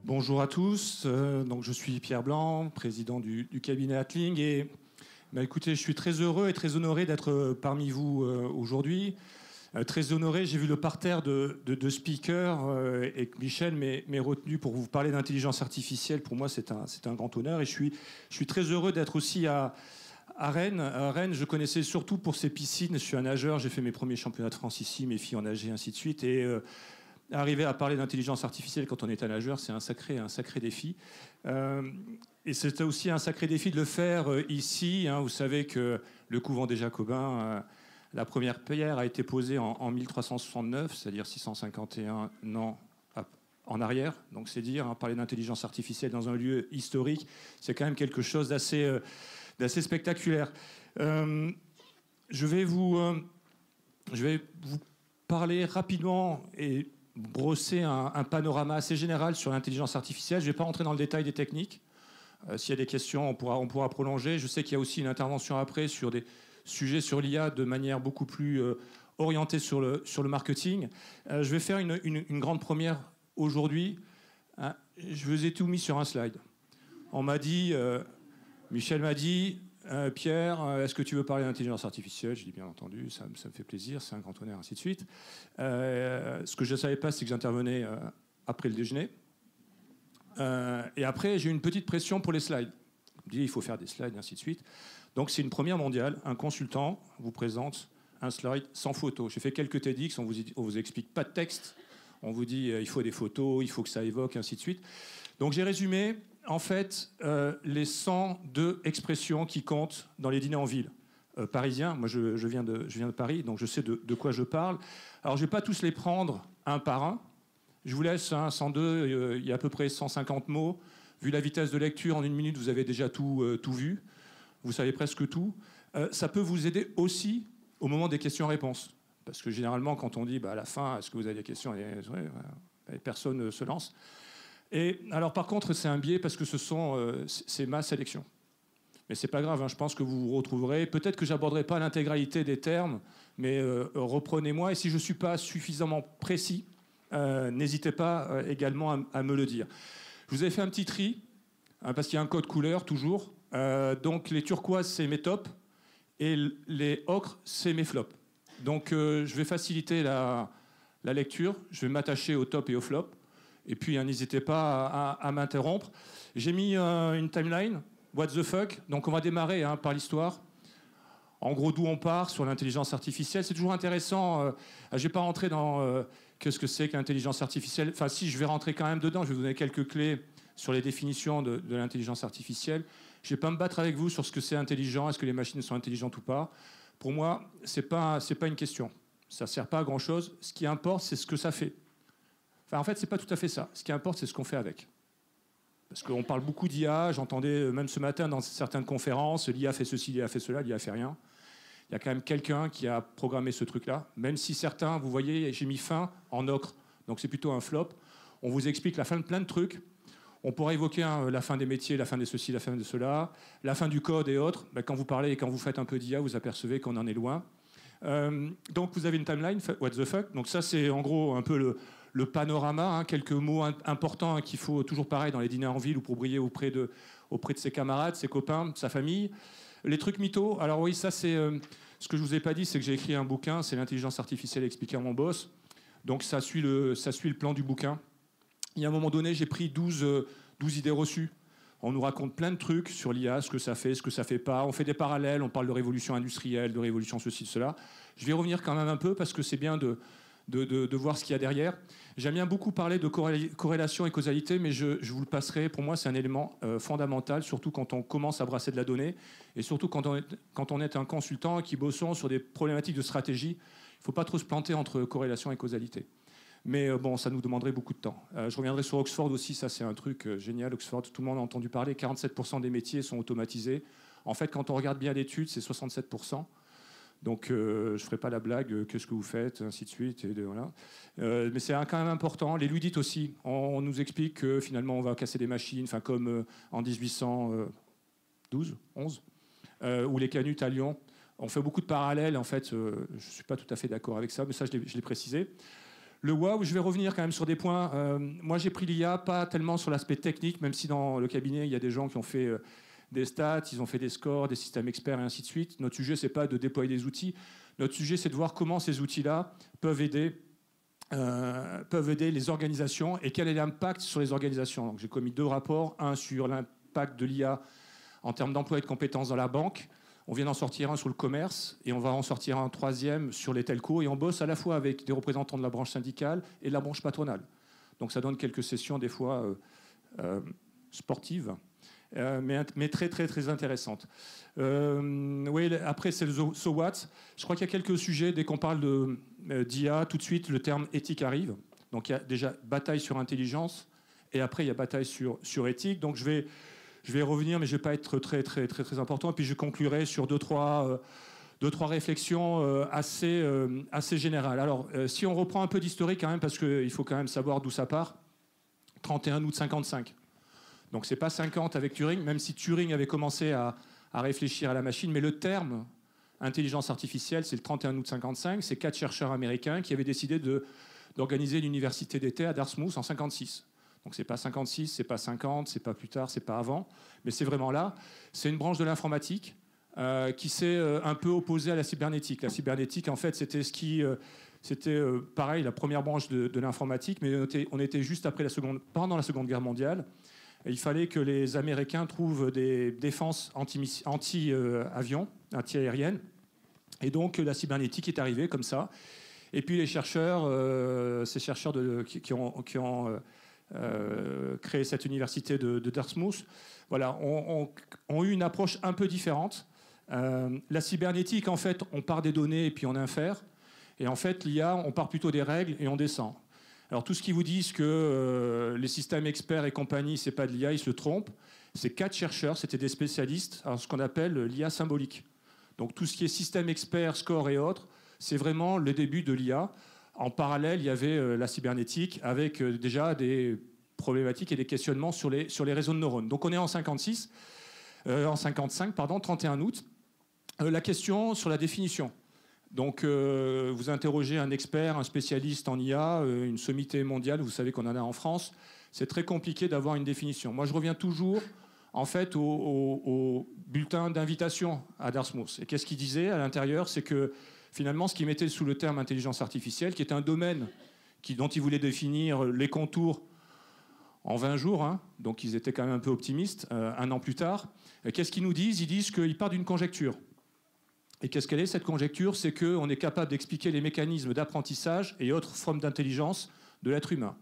Bonjour à tous, donc je suis Pierre Blanc, président du cabinet Atling et écoutez, je suis très heureux et très honoré d'être parmi vous aujourd'hui. Très honoré, j'ai vu le parterre de speakers et que Michel m'ait retenu pour vous parler d'intelligence artificielle. Pour moi, c'est un grand honneur et je suis très heureux d'être aussi à Rennes. À Rennes, je connaissais surtout pour ses piscines. Je suis un nageur, j'ai fait mes premiers championnats de France ici, mes filles ont nagé, ainsi de suite. Et arriver à parler d'intelligence artificielle quand on est un nageur, c'est un sacré défi. Et c'était aussi un sacré défi de le faire ici. Vous savez que le couvent des Jacobins, la première pierre a été posée en 1369, c'est-à-dire 651 ans en arrière. Donc c'est dire, parler d'intelligence artificielle dans un lieu historique, c'est quand même quelque chose d'assez spectaculaire. Je vais vous parler rapidement et brosser un panorama assez général sur l'intelligence artificielle. Je ne vais pas rentrer dans le détail des techniques. S'il y a des questions, on pourra prolonger. Je sais qu'il y a aussi une intervention après sur des sujets sur l'IA de manière beaucoup plus orientée sur le marketing. Je vais faire une grande première aujourd'hui. Je vous ai tout mis sur un slide. On m'a dit, Michel m'a dit, Pierre, est-ce que tu veux parler d'intelligence artificielle? Je dis bien entendu, ça me fait plaisir, c'est un grand honneur, ainsi de suite. Ce que je ne savais pas, c'est que j'intervenais après le déjeuner. Et après, j'ai eu une petite pression pour les slides. On me dit, il faut faire des slides, ainsi de suite. Donc c'est une première mondiale. Un consultant vous présente un slide sans photo. J'ai fait quelques TEDx, on vous explique pas de texte. On vous dit, il faut des photos, il faut que ça évoque, ainsi de suite. Donc j'ai résumé, en fait, les 102 expressions qui comptent dans les dîners en ville. Parisiens, moi je viens de Paris, donc je sais de quoi je parle. Alors je ne vais pas tous les prendre un par un. Je vous laisse 102, il y a à peu près 150 mots. Vu la vitesse de lecture, en une minute, vous avez déjà tout vu. Vous savez presque tout. Ça peut vous aider aussi au moment des questions-réponses. Parce que généralement, quand on dit à la fin, est-ce que vous avez des questions, personne ne se lance. Et alors par contre, c'est un biais parce que c'est ma sélection. Mais c'est pas grave, je pense que vous vous retrouverez. Peut-être que j'aborderai pas l'intégralité des termes, mais reprenez-moi. Et si je suis pas suffisamment précis, n'hésitez pas également à me le dire. Je vous ai fait un petit tri, parce qu'il y a un code couleur toujours. Donc les turquoises, c'est mes tops, et les ocres, c'est mes flops. Donc je vais faciliter la lecture, je vais m'attacher au top et au flop. Et puis, n'hésitez pas à m'interrompre. J'ai mis une timeline, what the fuck. Donc, on va démarrer par l'histoire. En gros, d'où on part sur l'intelligence artificielle. C'est toujours intéressant. Je ne vais pas rentrer dans qu'est-ce que c'est que l'intelligence artificielle. Enfin, si, je vais rentrer quand même dedans. Je vais vous donner quelques clés sur les définitions de l'intelligence artificielle. Je ne vais pas me battre avec vous sur ce que c'est intelligent. Est-ce que les machines sont intelligentes ou pas? Pour moi, ce n'est pas une question. Ça ne sert pas à grand-chose. Ce qui importe, c'est ce que ça fait. Enfin, en fait, c'est pas tout à fait ça. Ce qui importe, c'est ce qu'on fait avec. Parce qu'on parle beaucoup d'IA. J'entendais même ce matin dans certaines conférences, l'IA fait ceci, l'IA fait cela, l'IA fait rien. Il y a quand même quelqu'un qui a programmé ce truc-là. Même si certains, vous voyez, j'ai mis fin en ocre. Donc c'est plutôt un flop. On vous explique la fin de plein de trucs. On pourrait évoquer la fin des métiers, la fin de ceci, la fin de cela, la fin du code et autres. Quand vous parlez et quand vous faites un peu d'IA, vous apercevez qu'on en est loin. Donc vous avez une timeline, what the fuck. Donc ça, c'est en gros un peu le panorama, quelques mots importants qu'il faut toujours pareil dans les dîners en ville ou pour briller auprès de ses camarades, ses copains, sa famille. Les trucs mythos, alors oui, ça c'est ce que je vous ai pas dit, c'est que j'ai écrit un bouquin, c'est l'intelligence artificielle expliquée à mon boss. Donc ça suit le plan du bouquin. Il y a un moment donné, j'ai pris 12 idées reçues. On nous raconte plein de trucs sur l'IA, ce que ça fait pas. On fait des parallèles, on parle de révolution industrielle, de révolution ceci, cela. Je vais revenir quand même un peu parce que c'est bien de voir ce qu'il y a derrière. J'aime bien beaucoup parler de corrélation et causalité, mais je vous le passerai. Pour moi, c'est un élément fondamental, surtout quand on commence à brasser de la donnée, et surtout quand on est un consultant qui bossons sur des problématiques de stratégie. Il ne faut pas trop se planter entre corrélation et causalité. Mais bon, ça nous demanderait beaucoup de temps. Je reviendrai sur Oxford aussi, ça c'est un truc génial. Oxford, tout le monde a entendu parler, 47% des métiers sont automatisés. En fait, quand on regarde bien l'étude, c'est 67%. Donc je ne ferai pas la blague, qu'est-ce que vous faites, ainsi de suite. Voilà. Mais c'est quand même important. Les ludites aussi, on nous explique que finalement on va casser des machines, comme en 1812, 11, ou les canutes à Lyon. On fait beaucoup de parallèles, en fait, je ne suis pas tout à fait d'accord avec ça, mais ça je l'ai précisé. Le wow, je vais revenir quand même sur des points. Moi, j'ai pris l'IA pas tellement sur l'aspect technique, même si dans le cabinet, il y a des gens qui ont fait des stats, ils ont fait des scores, des systèmes experts et ainsi de suite. Notre sujet, c'est pas de déployer des outils. Notre sujet, c'est de voir comment ces outils-là peuvent aider les organisations et quel est l'impact sur les organisations. Donc, j'ai commis 2 rapports, un sur l'impact de l'IA en termes d'emploi et de compétences dans la banque. On vient d'en sortir un sur le commerce et on va en sortir un 3e sur les telcos. Et on bosse à la fois avec des représentants de la branche syndicale et de la branche patronale. Donc ça donne quelques sessions des fois sportives, mais très très très intéressantes. Oui, après c'est le so what. Je crois qu'il y a quelques sujets. Dès qu'on parle d'IA, tout de suite le terme éthique arrive. Donc il y a déjà bataille sur intelligence et après il y a bataille sur éthique. Donc je vais y revenir, mais je ne vais pas être très important. Et puis je conclurai sur deux, trois réflexions assez générales. Alors, si on reprend un peu d'historique quand même, parce qu'il faut quand même savoir d'où ça part, 31 août 55. Donc, ce n'est pas 50 avec Turing, même si Turing avait commencé à réfléchir à la machine. Mais le terme intelligence artificielle, c'est le 31 août 55. C'est 4 chercheurs américains qui avaient décidé d'organiser l'université d'été à Dartmouth en 56. Donc c'est pas 56, c'est pas 50, c'est pas plus tard, c'est pas avant, mais c'est vraiment là. C'est une branche de l'informatique qui s'est un peu opposée à la cybernétique. La cybernétique, en fait, c'était pareil, la première branche de l'informatique, mais on était juste après pendant la Seconde Guerre mondiale. Et il fallait que les Américains trouvent des défenses anti-avions, anti-aériennes. Et donc la cybernétique est arrivée comme ça. Et puis les chercheurs, ces chercheurs qui ont créé cette université de Dartmouth, voilà, ont eu une approche un peu différente. La cybernétique, en fait, on part des données et puis on infère. Et en fait, l'IA, on part plutôt des règles et on descend. Alors, tous ceux qui vous disent que les systèmes experts et compagnie, c'est pas de l'IA, ils se trompent. Ces 4 chercheurs, c'était des spécialistes, alors ce qu'on appelle l'IA symbolique. Donc, tout ce qui est système expert, score et autres, c'est vraiment le début de l'IA. En parallèle, il y avait la cybernétique avec déjà des problématiques et des questionnements sur les réseaux de neurones. Donc on est en 55, 31 août. La question sur la définition. Donc vous interrogez un expert, un spécialiste en IA, une sommité mondiale, vous savez qu'on en a en France. C'est très compliqué d'avoir une définition. Moi, je reviens toujours en fait au bulletin d'invitation à Dartmouth. Et qu'est-ce qu'il disait à l'intérieur? C'est que finalement, ce qu'il mettait sous le terme intelligence artificielle, qui est un domaine dont il voulait définir les contours en 20 jours, hein, donc ils étaient quand même un peu optimistes, un an plus tard. Qu'est-ce qu'ils nous disent? Ils disent qu'ils partent d'une conjecture. Et qu'est-ce qu'elle est, cette conjecture? C'est qu'on est capable d'expliquer les mécanismes d'apprentissage et autres formes d'intelligence de l'être humain.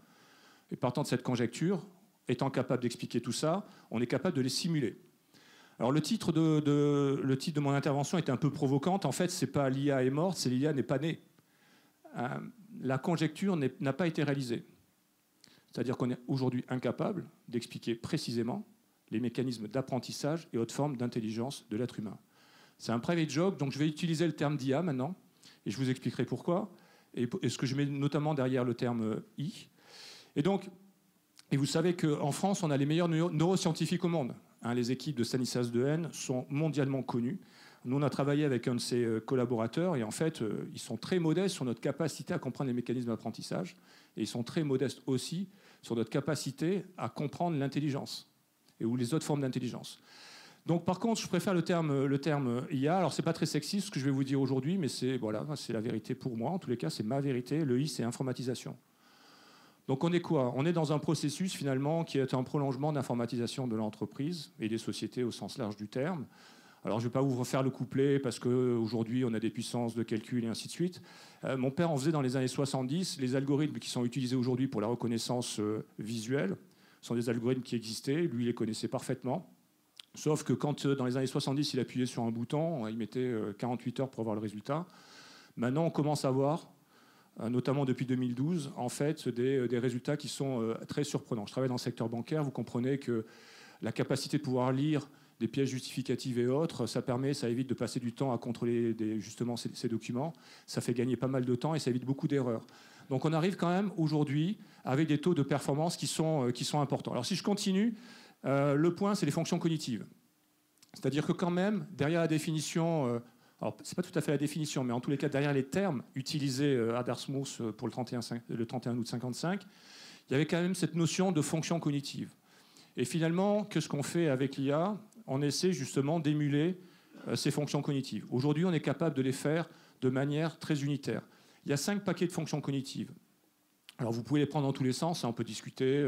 Et partant de cette conjecture, étant capable d'expliquer tout ça, on est capable de les simuler. Alors le titre de mon intervention est un peu provocante. En fait, c'est pas l'IA est morte, c'est l'IA n'est pas née. La conjecture n'a pas été réalisée. C'est-à-dire qu'on est aujourd'hui incapable d'expliquer précisément les mécanismes d'apprentissage et autres formes d'intelligence de l'être humain. C'est un private joke, donc je vais utiliser le terme d'IA maintenant, et je vous expliquerai pourquoi, et ce que je mets notamment derrière le terme I. Et vous savez qu'en France, on a les meilleurs neuroscientifiques au monde. Les équipes de Stanislas Dehaene sont mondialement connues. Nous, on a travaillé avec un de ses collaborateurs, et en fait, ils sont très modestes sur notre capacité à comprendre les mécanismes d'apprentissage, et ils sont très modestes aussi sur notre capacité à comprendre l'intelligence, ou les autres formes d'intelligence. Donc, par contre, je préfère le terme IA. Alors, c'est pas très sexy ce que je vais vous dire aujourd'hui, mais c'est la vérité pour moi. En tous les cas, c'est ma vérité. Le I, c'est informatisation. Donc, on est quoi? On est dans un processus, finalement, qui est un prolongement d'informatisation de l'entreprise et des sociétés au sens large du terme. Alors, je ne vais pas vous refaire le couplet, parce qu'aujourd'hui, on a des puissances de calcul et ainsi de suite. Mon père en faisait dans les années 70. Les algorithmes qui sont utilisés aujourd'hui pour la reconnaissance visuelle sont des algorithmes qui existaient. Lui, il les connaissait parfaitement. Sauf que quand, dans les années 70, il appuyait sur un bouton, il mettait 48 heures pour avoir le résultat. Maintenant, on commence à voir, notamment depuis 2012, en fait, des résultats qui sont très surprenants. Je travaille dans le secteur bancaire. Vous comprenez que la capacité de pouvoir lire des pièces justificatives et autres, ça évite de passer du temps à contrôler justement ces documents. Ça fait gagner pas mal de temps et ça évite beaucoup d'erreurs. Donc on arrive quand même aujourd'hui avec des taux de performance qui sont importants. Alors si je continue, le point, c'est les fonctions cognitives. C'est-à-dire que quand même, derrière la définition Alors, ce n'est pas tout à fait la définition, mais en tous les cas, derrière les termes utilisés à Dartmouth pour le 31 août 55, il y avait quand même cette notion de fonction cognitive. Et finalement, qu'est-ce qu'on fait avec l'IA? On essaie justement d'émuler ces fonctions cognitives. Aujourd'hui, on est capable de les faire de manière très unitaire. Il y a 5 paquets de fonctions cognitives. Alors, vous pouvez les prendre dans tous les sens, hein, on peut discuter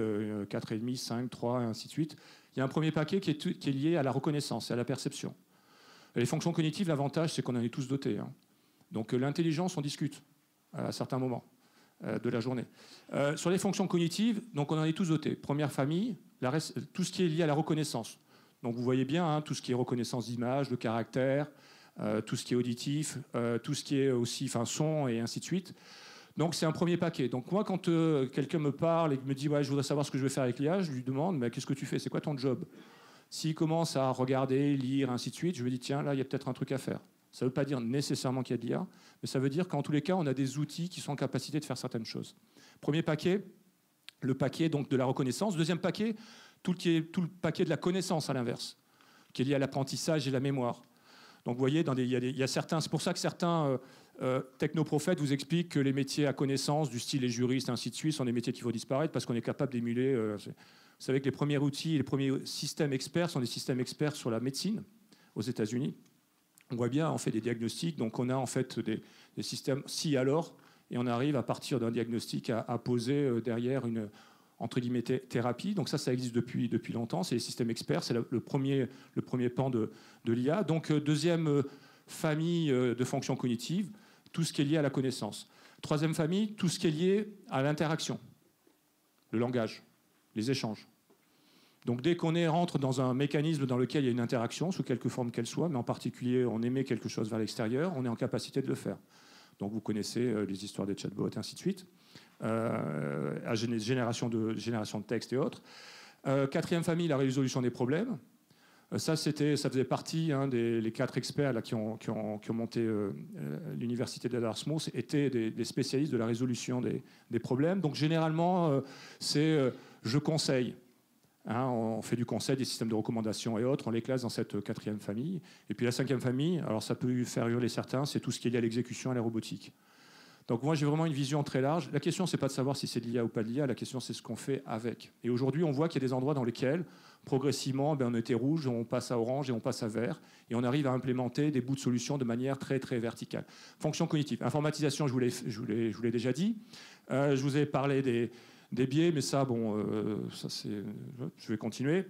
4,5, 5, 3, et ainsi de suite. Il y a un premier paquet qui est lié à la reconnaissance et à la perception. Les fonctions cognitives, l'avantage, c'est qu'on en est tous dotés. Hein. Donc, l'intelligence, on discute à certains moments de la journée. Sur les fonctions cognitives, donc on en est tous dotés. Première famille, tout ce qui est lié à la reconnaissance. Donc vous voyez bien, hein, tout ce qui est reconnaissance d'image, de caractère, tout ce qui est auditif, tout ce qui est aussi son et ainsi de suite. Donc c'est un premier paquet. Donc moi, quand quelqu'un me parle et me dit ouais, je voudrais savoir ce que je vais faire avec l'IA, je lui demande mais qu'est-ce que tu fais? C'est quoi ton job? S'il commence à regarder, lire, ainsi de suite, je me dis tiens, là, il y a peut-être un truc à faire. Ça ne veut pas dire nécessairement qu'il y a de l'IA, mais ça veut dire qu'en tous les cas, on a des outils qui sont en capacité de faire certaines choses. Premier paquet, le paquet donc, de la reconnaissance. Deuxième paquet, tout le paquet de la connaissance à l'inverse, qui est lié à l'apprentissage et la mémoire. Donc vous voyez, il y a certains, c'est pour ça que certains technoprophètes vous expliquent que les métiers à connaissance, du style les juristes, ainsi de suite, sont des métiers qui vont disparaître parce qu'on est capable d'émuler. Vous savez que les premiers outils, les premiers systèmes experts sont des systèmes experts sur la médecine aux États-Unis. On voit bien, on fait des diagnostics, donc on a en fait des systèmes si alors, et on arrive à partir d'un diagnostic à poser derrière une entre guillemets thérapie. Donc ça existe depuis longtemps. C'est les systèmes experts, c'est le premier pan de l'IA. Donc deuxième famille de fonctions cognitives, tout ce qui est lié à la connaissance. Troisième famille, tout ce qui est lié à l'interaction, le langage, les échanges. Donc dès qu'on rentre dans un mécanisme dans lequel il y a une interaction, sous quelque forme qu'elle soit, mais en particulier on émet quelque chose vers l'extérieur, on est en capacité de le faire. Donc vous connaissez les histoires des chatbots, et ainsi de suite, à génération de texte et autres. Quatrième famille, la résolution des problèmes. Ça faisait partie, les 4 experts là, qui ont monté l'université de Dartmouth, étaient des spécialistes de la résolution des problèmes. Donc généralement, c'est je conseille. On fait du conseil, des systèmes de recommandation et autres, on les classe dans cette 4e famille. Et puis la 5e famille, alors ça peut faire hurler certains, c'est tout ce qui est lié à l'exécution, à la robotique. Donc moi j'ai vraiment une vision très large. La question c'est pas de savoir si c'est de l'IA ou pas de l'IA, la question c'est ce qu'on fait avec. Et aujourd'hui on voit qu'il y a des endroits dans lesquels progressivement on était rouge, on passe à orange et on passe à vert, et on arrive à implémenter des bouts de solutions de manière très très verticale. Fonction cognitive, informatisation, je vous l'ai déjà dit. Je vous ai parlé des biais, mais ça, je vais continuer.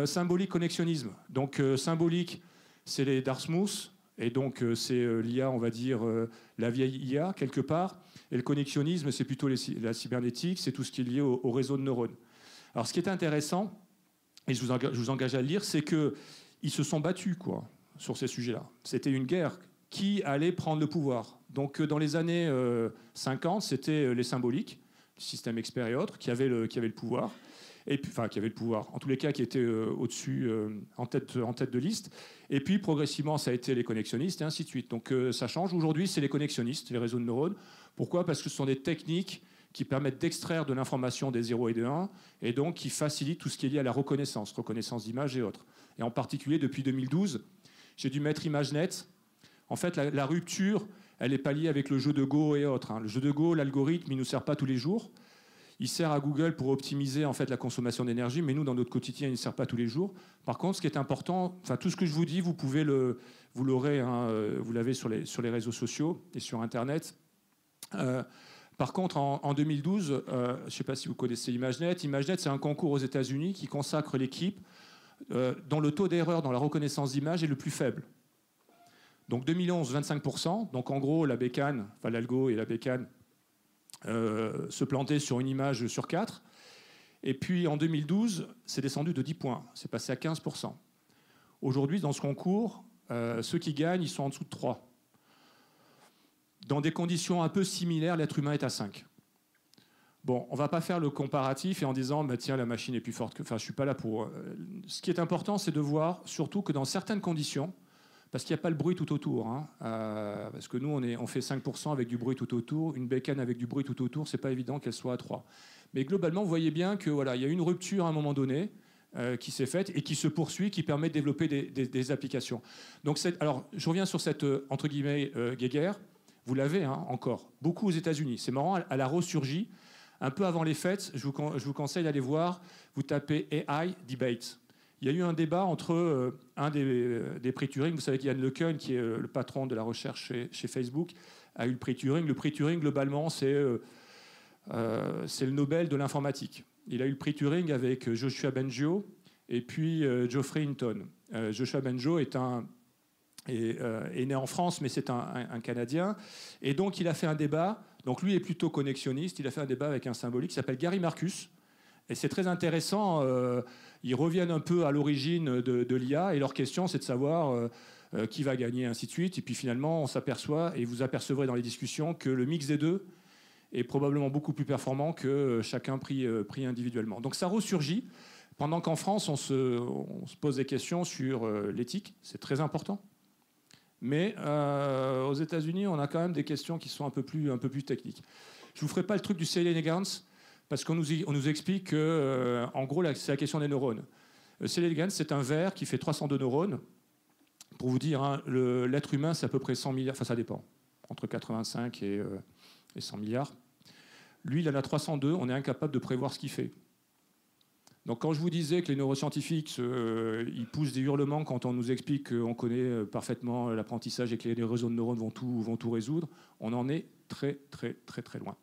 Symbolique, connexionnisme. Donc, symbolique, c'est les Dartmouth, et donc c'est l'IA, on va dire, la vieille IA, quelque part. Et le connexionnisme, c'est plutôt la cybernétique, c'est tout ce qui est lié au réseau de neurones. Alors, ce qui est intéressant, et je vous engage à le lire, c'est qu'ils se sont battus, sur ces sujets-là. C'était une guerre. Qui allait prendre le pouvoir? Donc, dans les années 50, c'était les symboliques, système expert et autres, qui avaient le pouvoir, qui avaient le pouvoir, en tous les cas qui étaient au-dessus, en tête de liste, et puis progressivement ça a été les connexionnistes et ainsi de suite. Donc ça change, aujourd'hui c'est les connexionnistes, les réseaux de neurones. Pourquoi? Parce que ce sont des techniques qui permettent d'extraire de l'information des 0 et des 1, et donc qui facilitent tout ce qui est lié à la reconnaissance d'images et autres. Et en particulier depuis 2012, j'ai dû mettre ImageNet. En fait la rupture, elle n'est pas liée avec le jeu de Go et autres. Le jeu de Go, l'algorithme, il ne nous sert pas tous les jours. Il sert à Google pour optimiser en fait la consommation d'énergie, mais nous, dans notre quotidien, il ne sert pas tous les jours. Par contre, ce qui est important, tout ce que je vous dis, vous l'aurez, vous l'avez sur les réseaux sociaux et sur Internet. Par contre, en 2012, je ne sais pas si vous connaissez ImageNet. ImageNet, c'est un concours aux États-Unis qui consacre l'équipe dont le taux d'erreur dans la reconnaissance d'image est le plus faible. Donc 2011, 25%. Donc en gros, la bécane, l'algo et la bécane se plantaient sur une image sur 4. Et puis en 2012, c'est descendu de 10 points. C'est passé à 15%. Aujourd'hui, dans ce concours, ceux qui gagnent, ils sont en dessous de 3. Dans des conditions un peu similaires, l'être humain est à 5. Bon, on ne va pas faire le comparatif et en disant tiens, la machine est plus forte que... je ne suis pas là pour... Ce qui est important, c'est de voir surtout que dans certaines conditions, parce qu'il n'y a pas le bruit tout autour. Parce que nous, on fait 5% avec du bruit tout autour. Une bécane avec du bruit tout autour, ce n'est pas évident qu'elle soit à 3. Mais globalement, vous voyez bien qu'il y a une rupture à un moment donné. qui s'est faite et qui se poursuit, qui permet de développer des applications. Donc, alors, je reviens sur cette, entre guillemets, guéguerre. Vous l'avez encore, beaucoup aux États-Unis. C'est marrant, elle a ressurgi un peu avant les fêtes. Je vous conseille d'aller voir, vous tapez AI Debate. Il y a eu un débat entre un des prix Turing. Vous savez qu'Ian LeCun, qui est le patron de la recherche chez Facebook, a eu le prix Turing. Le prix Turing, globalement, c'est le Nobel de l'informatique. Il a eu le prix Turing avec Joshua Bengio et puis Geoffrey Hinton. Joshua Bengio est né en France, mais c'est un Canadien. Et donc, il a fait un débat. Donc, lui est plutôt connexionniste. Il a fait un débat avec un symbolique qui s'appelle Gary Marcus. Et c'est très intéressant. Ils reviennent un peu à l'origine de l'IA. Et leur question, c'est de savoir qui va gagner, ainsi de suite. Et puis, finalement, on s'aperçoit, et vous apercevrez dans les discussions, que le mix des deux est probablement beaucoup plus performant que chacun pris individuellement. Donc, ça ressurgit. Pendant qu'en France, on se pose des questions sur l'éthique. C'est très important. Mais aux États-Unis, on a quand même des questions qui sont un peu plus techniques. Je ne vous ferai pas le truc du C. elegans, parce qu'on nous explique que, en gros, c'est la question des neurones. C. elegans, c'est un ver qui fait 302 neurones. Pour vous dire, l'être humain, c'est à peu près 100 milliards, enfin ça dépend, entre 85 et 100 milliards. Lui, il en a 302, on est incapable de prévoir ce qu'il fait. Donc quand je vous disais que les neuroscientifiques, ils poussent des hurlements quand on nous explique qu'on connaît parfaitement l'apprentissage et que les réseaux de neurones vont tout résoudre, on en est très loin.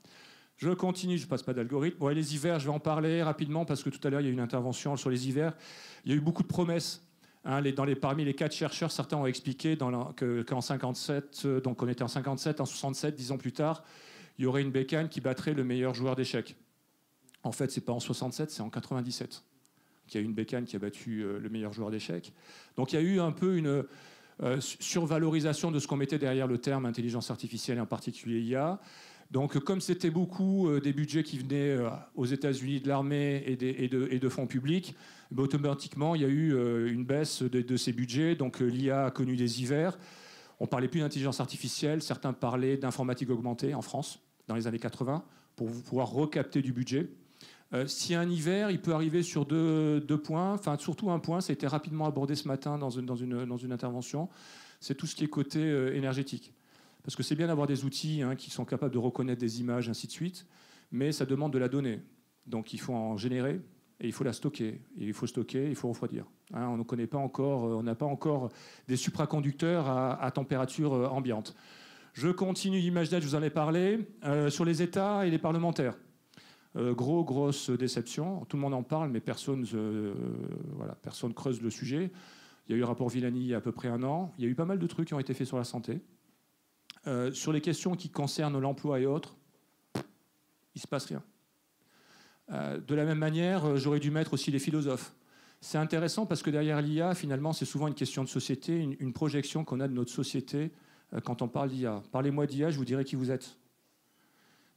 Je continue, je ne passe pas d'algorithme. Bon, les hivers, je vais en parler rapidement parce que tout à l'heure, il y a eu une intervention sur les hivers. Il y a eu beaucoup de promesses. Parmi les 4 chercheurs, certains ont expliqué qu'en 57, donc on était en 57, en 67, 10 ans plus tard, il y aurait une bécane qui battrait le meilleur joueur d'échecs. En fait, ce n'est pas en 67, c'est en 97 qu'il y a eu une bécane qui a battu le meilleur joueur d'échecs. Donc il y a eu un peu une survalorisation de ce qu'on mettait derrière le terme intelligence artificielle, et en particulier IA. Donc comme c'était beaucoup des budgets qui venaient aux États-Unis de l'armée et de fonds publics, automatiquement il y a eu une baisse de ces budgets. Donc l'IA a connu des hivers. On ne parlait plus d'intelligence artificielle, certains parlaient d'informatique augmentée en France dans les années 80 pour pouvoir recapter du budget. Si un hiver, il peut arriver sur deux points, enfin surtout un point, ça a été rapidement abordé ce matin dans une intervention, c'est tout ce qui est côté énergétique. Parce que c'est bien d'avoir des outils qui sont capables de reconnaître des images, ainsi de suite, mais ça demande de la donnée. Donc il faut en générer et il faut la stocker. Et il faut stocker, il faut refroidir. On ne connaît pas encore, on n'a pas encore des supraconducteurs à température ambiante. Je continue ImageNet, je vous en ai parlé, sur les États et les parlementaires. Grosse déception. Tout le monde en parle, mais personne creuse le sujet. Il y a eu le rapport Villani il y a à peu près 1 an. Il y a eu pas mal de trucs qui ont été faits sur la santé. Sur les questions qui concernent l'emploi et autres, il ne se passe rien. De la même manière, j'aurais dû mettre aussi les philosophes. C'est intéressant parce que derrière l'IA, finalement, c'est souvent une question de société, une projection qu'on a de notre société quand on parle d'IA. Parlez-moi d'IA, je vous dirai qui vous êtes.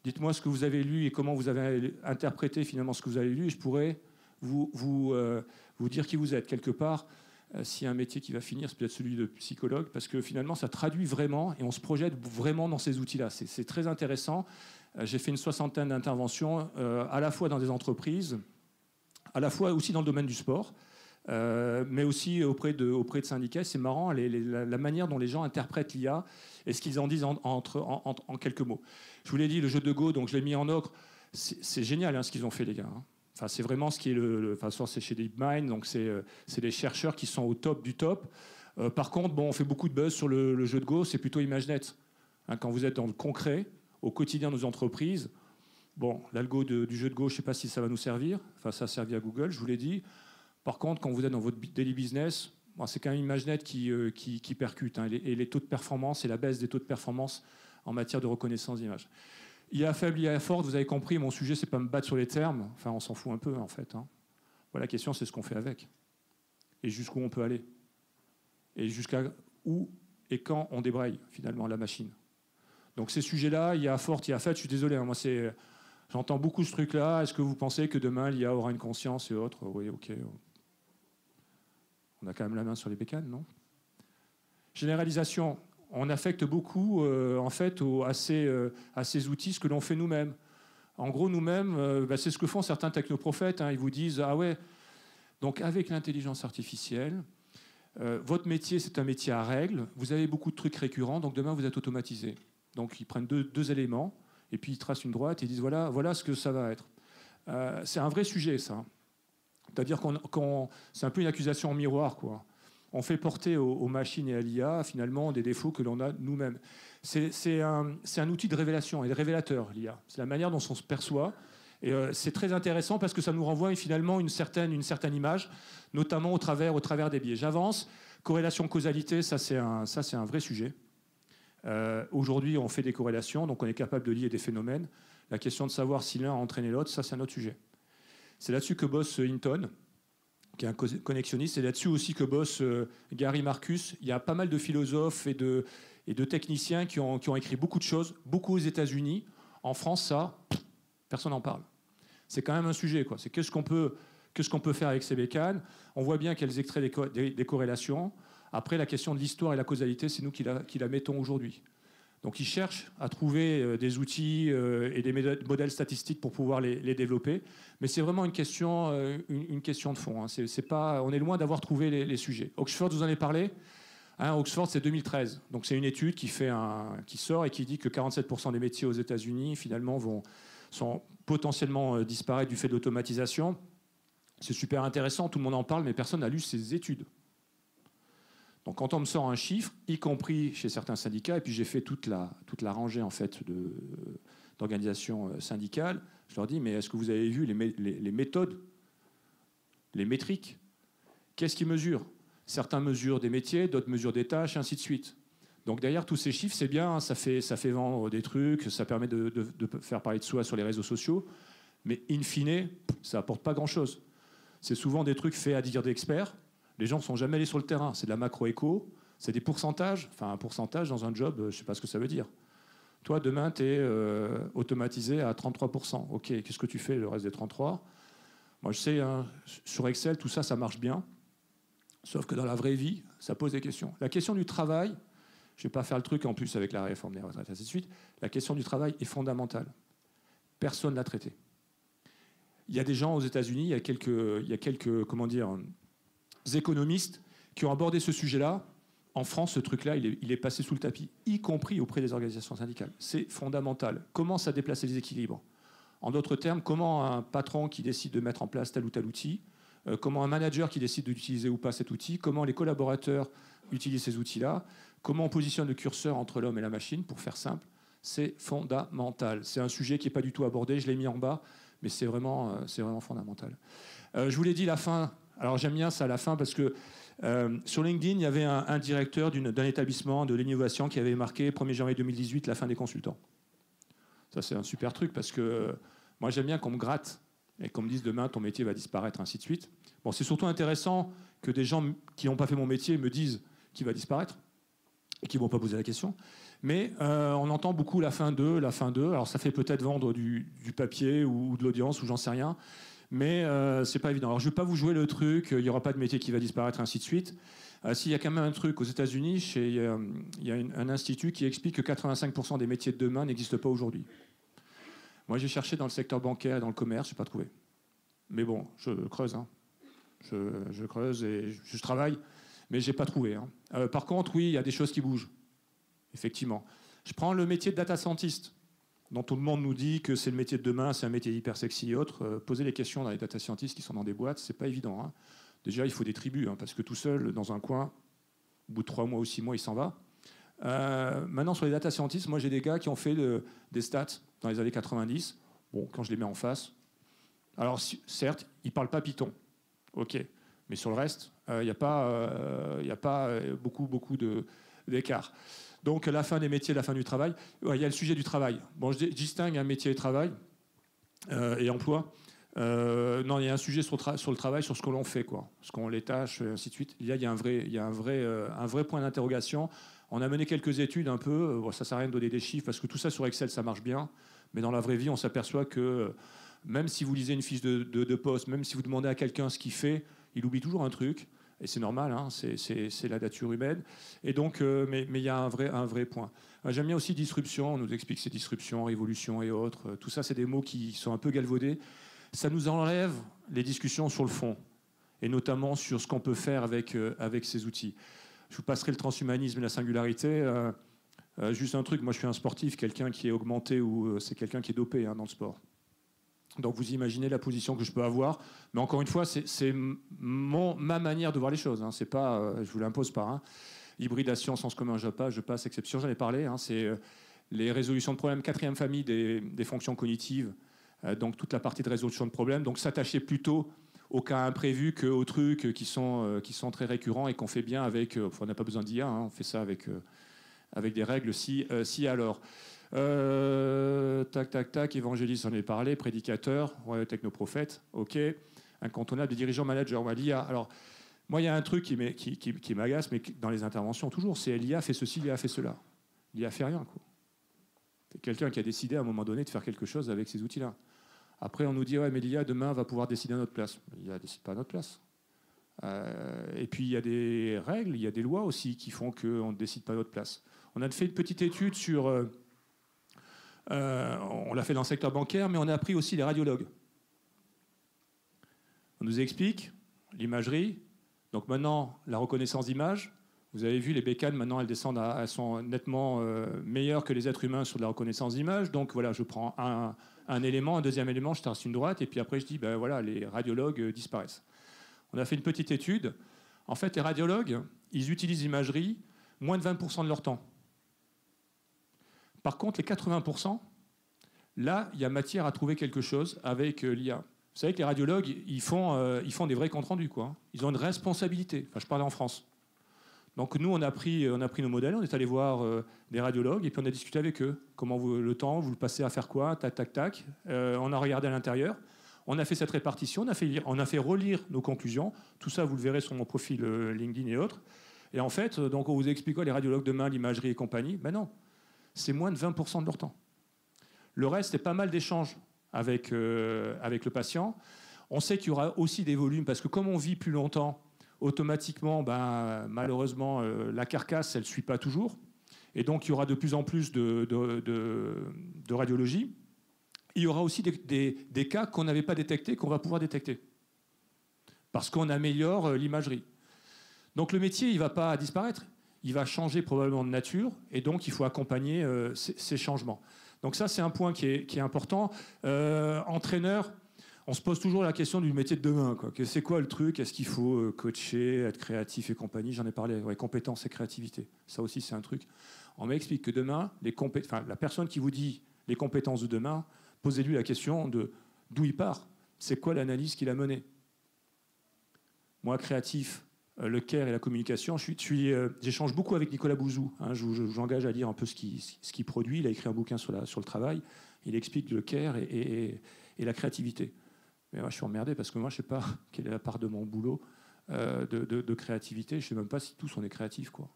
Dites-moi ce que vous avez lu et comment vous avez interprété finalement ce que vous avez lu et je pourrais vous dire qui vous êtes. Quelque part, s'il y a un métier qui va finir, c'est peut-être celui de psychologue, parce que finalement, ça traduit vraiment et on se projette vraiment dans ces outils-là. C'est très intéressant. J'ai fait une 60aine d'interventions, à la fois dans des entreprises, à la fois aussi dans le domaine du sport, mais aussi auprès de syndicats. C'est marrant, la manière dont les gens interprètent l'IA et ce qu'ils en disent en quelques mots. Je vous l'ai dit, le jeu de Go, donc je l'ai mis en ocre. C'est génial ce qu'ils ont fait, les gars. Enfin, c'est vraiment ce qui est c'est chez DeepMind, donc c'est des chercheurs qui sont au top du top. Par contre, on fait beaucoup de buzz sur le jeu de Go, c'est plutôt ImageNet. Quand vous êtes dans le concret, au quotidien de nos entreprises, l'algo du jeu de Go, je ne sais pas si ça va nous servir. Enfin, ça a servi à Google, je vous l'ai dit. Par contre, quand vous êtes dans votre daily business, c'est quand même ImageNet qui percute. Et les taux de performance et la baisse des taux de performance en matière de reconnaissance d'image. IA faible, IA forte, vous avez compris, mon sujet, c'est pas me battre sur les termes. Enfin, on s'en fout un peu, en fait. La question, c'est ce qu'on fait avec. Et jusqu'où on peut aller. Et jusqu'à où et quand on débraye, finalement, la machine. Donc, ces sujets-là, IA forte, IA faible, je suis désolé. Moi, j'entends beaucoup ce truc-là. Est-ce que vous pensez que demain, l'IA aura une conscience et autres? Oui, OK. On a quand même la main sur les bécanes, non? Généralisation. On affecte beaucoup, en fait, à ces outils ce que l'on fait nous-mêmes. En gros, nous-mêmes, c'est ce que font certains technoprophètes. Ils vous disent « Ah ouais, Donc avec l'intelligence artificielle, votre métier, c'est un métier à règles. Vous avez beaucoup de trucs récurrents, donc demain, vous êtes automatisé. Donc ils prennent deux éléments, et puis ils tracent une droite et ils disent voilà ce que ça va être. C'est un vrai sujet, ça. C'est-à-dire c'est un peu une accusation en miroir, quoi. On fait porter aux machines et à l'IA, finalement, des défauts que l'on a nous-mêmes. C'est un outil de révélation et de révélateur, l'IA. C'est la manière dont on se perçoit. Et c'est très intéressant parce que ça nous renvoie finalement une certaine image, notamment au travers des biais. J'avance. Corrélation-causalité, ça c'est un vrai sujet. Aujourd'hui, on fait des corrélations, donc on est capable de lier des phénomènes. La question de savoir si l'un a entraîné l'autre, ça c'est un autre sujet. C'est là-dessus que bosse Hinton, qui est un connexionniste. C'est là-dessus aussi que bosse Gary Marcus. Il y a pas mal de philosophes et de techniciens qui ont écrit beaucoup de choses, beaucoup aux États-Unis. En France, ça, personne n'en parle. C'est quand même un sujet, quoi. C'est qu'est-ce qu'on peut faire avec ces bécanes. On voit bien qu'elles extraient des corrélations. Après, la question de l'histoire et la causalité, c'est nous qui la mettons aujourd'hui. Donc ils cherchent à trouver des outils et des modèles statistiques pour pouvoir les développer. Mais c'est vraiment une question de fond. Hein. On est loin d'avoir trouvé les sujets. Oxford, vous en avez parlé. Hein, Oxford, c'est 2013. Donc c'est une étude qui sort et qui dit que 47% des métiers aux États-Unis, finalement, sont potentiellement disparaître du fait de l'automatisation. C'est super intéressant, tout le monde en parle, mais personne n'a lu ces études. Donc quand on me sort un chiffre, y compris chez certains syndicats, et puis j'ai fait toute la rangée en fait d'organisations syndicales, je leur dis mais est-ce que vous avez vu les méthodes, les métriques? Qu'est-ce qu'ils mesurent? Certains mesurent des métiers, d'autres mesurent des tâches, ainsi de suite. Donc derrière tous ces chiffres, c'est bien, ça fait vendre des trucs, ça permet de faire parler de soi sur les réseaux sociaux, mais in fine, ça n'apporte pas grand-chose. C'est souvent des trucs faits à dire d'experts. Les gens ne sont jamais allés sur le terrain. C'est de la macro-éco, c'est des pourcentages. Enfin, un pourcentage dans un job, je ne sais pas ce que ça veut dire. Toi, demain, tu es automatisé à 33%. OK, qu'est-ce que tu fais le reste des 33%? Moi, je sais, hein, sur Excel, tout ça, ça marche bien. Sauf que dans la vraie vie, ça pose des questions. La question du travail, je ne vais pas faire le truc en plus avec la réforme des retraites, ainsi de suite. La question du travail est fondamentale. Personne ne l'a traitée. Il y a des gens aux États-Unis, il y a quelques comment dire, économistes qui ont abordé ce sujet-là. En France, ce truc-là, il est passé sous le tapis, y compris auprès des organisations syndicales. C'est fondamental. Comment ça déplace les équilibres? En d'autres termes, comment un patron qui décide de mettre en place tel ou tel outil, comment un manager qui décide d'utiliser ou pas cet outil, comment les collaborateurs utilisent ces outils-là, comment on positionne le curseur entre l'homme et la machine, pour faire simple, c'est fondamental. C'est un sujet qui n'est pas du tout abordé, je l'ai mis en bas, mais c'est vraiment fondamental. Je vous l'ai dit, la fin. Alors j'aime bien ça, la fin, parce que sur LinkedIn, il y avait un directeur d'un établissement de l'innovation qui avait marqué 1er janvier 2018, la fin des consultants. Ça, c'est un super truc, parce que moi, j'aime bien qu'on me gratte et qu'on me dise demain, ton métier va disparaître, ainsi de suite. Bon, c'est surtout intéressant que des gens qui n'ont pas fait mon métier me disent qu'il va disparaître et qui ne vont pas poser la question. Mais on entend beaucoup la fin d'eux. Alors ça fait peut-être vendre du papier ou de l'audience, ou j'en sais rien. Mais c'est pas évident. Alors je ne vais pas vous jouer le truc, il n'y aura pas de métier qui va disparaître, ainsi de suite. S'il y a quand même un truc aux États-Unis, il y a un institut qui explique que 85% des métiers de demain n'existent pas aujourd'hui. Moi, j'ai cherché dans le secteur bancaire et dans le commerce, je n'ai pas trouvé. Mais bon, je creuse. Hein. Je creuse et je travaille, mais je n'ai pas trouvé. Hein. Par contre, oui, il y a des choses qui bougent. Effectivement. Je prends le métier de data scientist, dont tout le monde nous dit que c'est le métier de demain, c'est un métier hyper sexy et autres. Poser les questions dans les data scientists qui sont dans des boîtes, c'est pas évident. Hein. Déjà, il faut des tribus, hein, parce que tout seul, dans un coin, au bout de 3 mois ou 6 mois, il s'en va. Maintenant, sur les data scientists, moi, j'ai des gars qui ont fait des stats dans les années 90. Bon, quand je les mets en face, alors certes, ils parlent pas Python. OK. Mais sur le reste, il n'y a pas beaucoup d'écart. Donc, la fin des métiers, la fin du travail. Il y a le sujet du travail. Bon, je distingue un métier et travail et emploi. Non, il y a un sujet sur le travail, sur ce que l'on fait, quoi. Ce qu'on les tâches, ainsi de suite. Il y a un vrai point d'interrogation. On a mené quelques études un peu. Bon, ça ne sert à rien de donner des chiffres, parce que tout ça sur Excel, ça marche bien. Mais dans la vraie vie, on s'aperçoit que même si vous lisez une fiche de poste, même si vous demandez à quelqu'un ce qu'il fait, il oublie toujours un truc. Et c'est normal, hein, c'est la nature humaine. Et donc, mais il y a un vrai point. J'aime bien aussi disruption. On nous explique que c'est disruption, révolution et autres. Tout ça, c'est des mots qui sont un peu galvaudés. Ça nous enlève les discussions sur le fond. et notamment sur ce qu'on peut faire avec ces outils. Je vous passerai le transhumanisme et la singularité. Juste un truc, moi je suis un sportif, quelqu'un qui est augmenté ou c'est quelqu'un qui est dopé dans le sport. Donc vous imaginez la position que je peux avoir. Mais encore une fois, c'est ma manière de voir les choses. C'est pas, je vous l'impose pas. Hybridation, sens commun, je passe, exception, j'en ai parlé. C'est les résolutions de problèmes, 4e famille des fonctions cognitives. Donc toute la partie de résolution de problèmes. Donc s'attacher plutôt aux cas imprévus qu'aux trucs qui sont très récurrents et qu'on fait bien avec... on n'a pas besoin d'IA, on fait ça avec des règles si alors. Tac, évangéliste, j'en ai parlé, prédicateur, technoprophète, ok, incontournable des dirigeants managers, l'IA. Alors, moi, il y a un truc qui m'agace, mais dans les interventions, toujours, c'est l'IA fait ceci, l'IA fait cela. L'IA fait rien, quoi. C'est quelqu'un qui a décidé à un moment donné de faire quelque chose avec ces outils-là. Après, on nous dit, ouais, mais l'IA, demain, va pouvoir décider à notre place. L'IA ne décide pas à notre place. Et puis, il y a des règles, il y a des lois aussi qui font qu'on ne décide pas à notre place. On a fait une petite étude sur... on l'a fait dans le secteur bancaire, mais on a appris aussi les radiologues. On nous explique l'imagerie. Donc maintenant, la reconnaissance d'image. Vous avez vu, les bécanes, maintenant, elles sont nettement meilleures que les êtres humains sur la reconnaissance d'image. Donc voilà, je prends un élément, un deuxième élément, je trace une droite, et puis après je dis, ben voilà, les radiologues disparaissent. On a fait une petite étude. En fait, les radiologues, ils utilisent l'imagerie moins de 20% de leur temps. Par contre, les 80%, là, il y a matière à trouver quelque chose avec l'IA. Vous savez que les radiologues, ils font des vrais comptes rendus, quoi. Ils ont une responsabilité. Enfin, je parle en France. Donc nous, on a pris nos modèles, on est allé voir des radiologues et puis on a discuté avec eux. Comment le temps, vous le passez à faire quoi? Tac, tac, tac. On a regardé à l'intérieur. On a fait cette répartition, on a fait relire nos conclusions. Tout ça, vous le verrez sur mon profil LinkedIn et autres. Et en fait, donc on vous explique quoi, les radiologues demain, l'imagerie et compagnie? Ben non, c'est moins de 20% de leur temps. Le reste, c'est pas mal d'échanges avec le patient. On sait qu'il y aura aussi des volumes, parce que comme on vit plus longtemps, automatiquement, malheureusement, la carcasse, elle ne suit pas toujours. Et donc, il y aura de plus en plus de radiologie. Il y aura aussi des cas qu'on n'avait pas détectés, qu'on va pouvoir détecter. Parce qu'on améliore l'imagerie. Donc, le métier, il ne va pas disparaître. Il va changer probablement de nature. Et donc, il faut accompagner ces changements. Donc ça, c'est un point qui est important. Entraîneur, on se pose toujours la question du métier de demain, quoi. C'est quoi le truc? Est-ce qu'il faut coacher, être créatif et compagnie? J'en ai parlé, compétences et créativité. Ça aussi, c'est un truc. On m'explique que demain, la personne qui vous dit les compétences de demain, posez-lui la question de d'où il part. C'est quoi l'analyse qu'il a menée? Moi, créatif, le care et la communication, j'échange beaucoup avec Nicolas Bouzou. J'engage à lire un peu ce qu'il produit. Il a écrit un bouquin sur le travail. Il explique le care et la créativité. Mais moi, je suis emmerdé parce que moi, je ne sais pas quelle est la part de mon boulot de créativité. Je ne sais même pas si tous on est créatifs, quoi.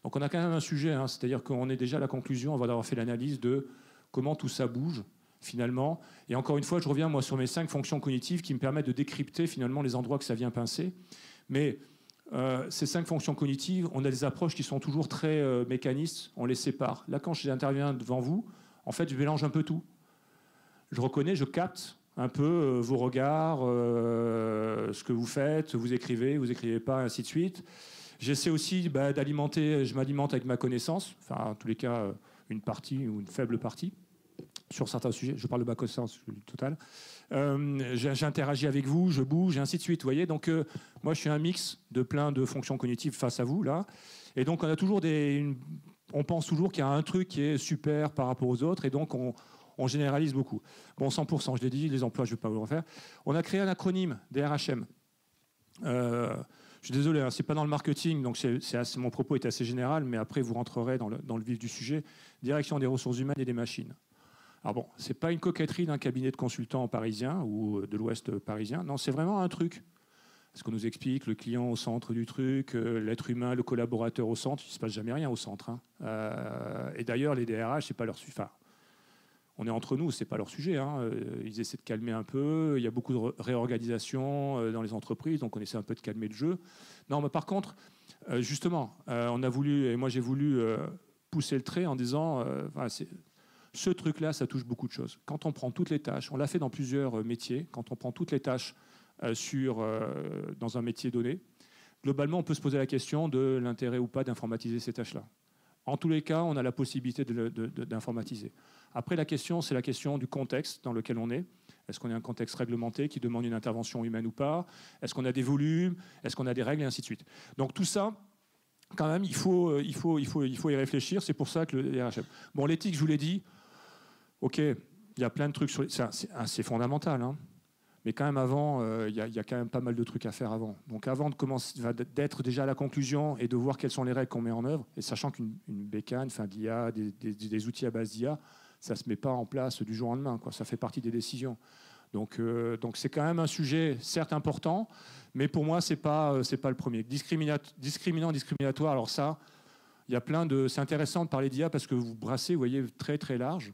Donc on a quand même un sujet, c'est-à-dire qu'on est déjà à la conclusion, on va avoir fait l'analyse de comment tout ça bouge, finalement. Et encore une fois, je reviens moi sur mes 5 fonctions cognitives qui me permettent de décrypter finalement les endroits que ça vient pincer. Mais ces 5 fonctions cognitives, on a des approches qui sont toujours très mécanistes, on les sépare. Là, quand j'interviens devant vous, en fait, je mélange un peu tout. Je reconnais, je capte un peu vos regards, ce que vous faites, vous écrivez pas, ainsi de suite. J'essaie aussi d'alimenter, je m'alimente avec ma connaissance, enfin en tous les cas une partie ou une faible partie, sur certains sujets. Je parle de ma connaissance totale. J'interagis avec vous, je bouge, et ainsi de suite. Vous voyez, donc moi je suis un mix de plein de fonctions cognitives face à vous là, et donc on a toujours on pense toujours qu'il y a un truc qui est super par rapport aux autres, et donc on généralise beaucoup. Bon, 100%, je l'ai dit, les emplois, je ne vais pas vous le refaire. On a créé un acronyme, DRHM. Je suis désolé, c'est pas dans le marketing, donc mon propos est assez général, mais après vous rentrerez dans le vif du sujet. Direction des ressources humaines et des machines. Alors bon, c'est pas une coquetterie d'un cabinet de consultants parisien ou de l'Ouest parisien. Non, c'est vraiment un truc. Ce qu'on nous explique, le client au centre du truc, l'être humain, le collaborateur au centre, il ne se passe jamais rien au centre. Et d'ailleurs, les DRH, c'est pas leur sujet. Enfin, on est entre nous, c'est pas leur sujet. Ils essaient de calmer un peu. Il y a beaucoup de réorganisation dans les entreprises, donc on essaie un peu de calmer le jeu. Non, mais par contre, justement, on a voulu, et moi j'ai voulu pousser le trait en disant, ce truc-là, ça touche beaucoup de choses. Quand on prend toutes les tâches, on l'a fait dans plusieurs métiers, quand on prend toutes les tâches dans un métier donné. Globalement, on peut se poser la question de l'intérêt ou pas d'informatiser ces tâches-là. En tous les cas, on a la possibilité d'informatiser. Après, la question, c'est la question du contexte dans lequel on est. Est-ce qu'on est un contexte réglementé qui demande une intervention humaine ou pas? Est-ce qu'on a des volumes? Est-ce qu'on a des règles? Et ainsi de suite. Donc tout ça, quand même, il faut y réfléchir. C'est pour ça que le RHM... Bon, l'éthique, je vous l'ai dit, OK, il y a plein de trucs sur... C'est fondamental, hein. Mais quand même, avant, il y a quand même pas mal de trucs à faire avant. Donc avant de commencer, d'être déjà à la conclusion et de voir quelles sont les règles qu'on met en œuvre, et sachant qu'une bécane, d'IA, des outils à base d'IA, ça ne se met pas en place du jour au lendemain, quoi. Ça fait partie des décisions. Donc c'est quand même un sujet, certes important, mais pour moi, c'est pas le premier. Discriminant, discriminatoire, alors ça, il y a plein de... C'est intéressant de parler d'IA parce que vous brassez, vous voyez, très très large.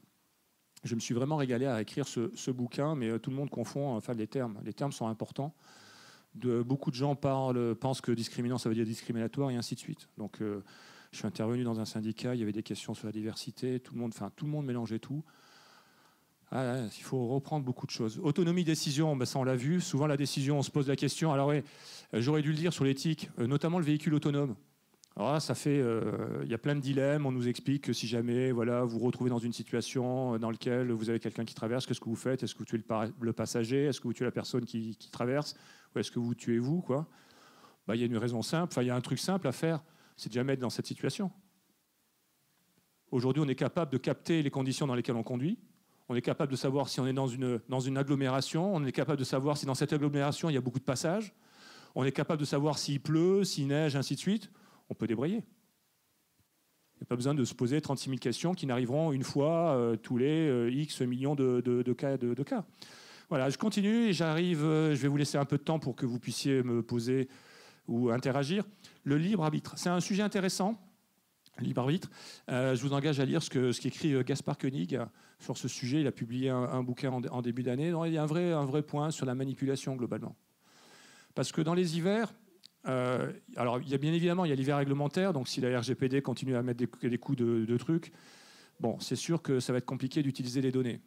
Je me suis vraiment régalé à écrire ce bouquin, mais tout le monde confond les termes. Les termes sont importants. Beaucoup de gens pensent que discriminant, ça veut dire discriminatoire, et ainsi de suite. Donc, je suis intervenu dans un syndicat, il y avait des questions sur la diversité, tout le monde mélangeait tout. Il faut reprendre beaucoup de choses. Autonomie, décision, ça on l'a vu. Souvent, la décision, on se pose la question. Alors, j'aurais dû le dire sur l'éthique, notamment le véhicule autonome. Alors là, il y a plein de dilemmes. On nous explique que si jamais vous vous retrouvez dans une situation dans laquelle vous avez quelqu'un qui traverse, qu'est-ce que vous faites? Est-ce que vous tuez le passager? Est-ce que vous tuez la personne qui traverse? Ou est-ce que vous tuez vous, quoi? Il y a une raison simple, il y a un truc simple à faire, c'est de jamais être dans cette situation. Aujourd'hui, on est capable de capter les conditions dans lesquelles on conduit. On est capable de savoir si on est dans une agglomération. On est capable de savoir si dans cette agglomération, il y a beaucoup de passages. On est capable de savoir s'il pleut, s'il neige, ainsi de suite. On peut débrayer. Il n'y a pas besoin de se poser 36 000 questions qui n'arriveront une fois tous les X millions de cas. Voilà, je continue et j'arrive. Je vais vous laisser un peu de temps pour que vous puissiez me poser ou interagir. Le libre arbitre, c'est un sujet intéressant. Libre arbitre. Je vous engage à lire ce qu'écrit Gaspard Koenig sur ce sujet. Il a publié un bouquin en début d'année. Il y a un vrai point sur la manipulation globalement. Parce que dans les hivers, alors il y a bien évidemment l'hiver réglementaire. Donc si la RGPD continue à mettre des coups de trucs, bon, c'est sûr que ça va être compliqué d'utiliser les données.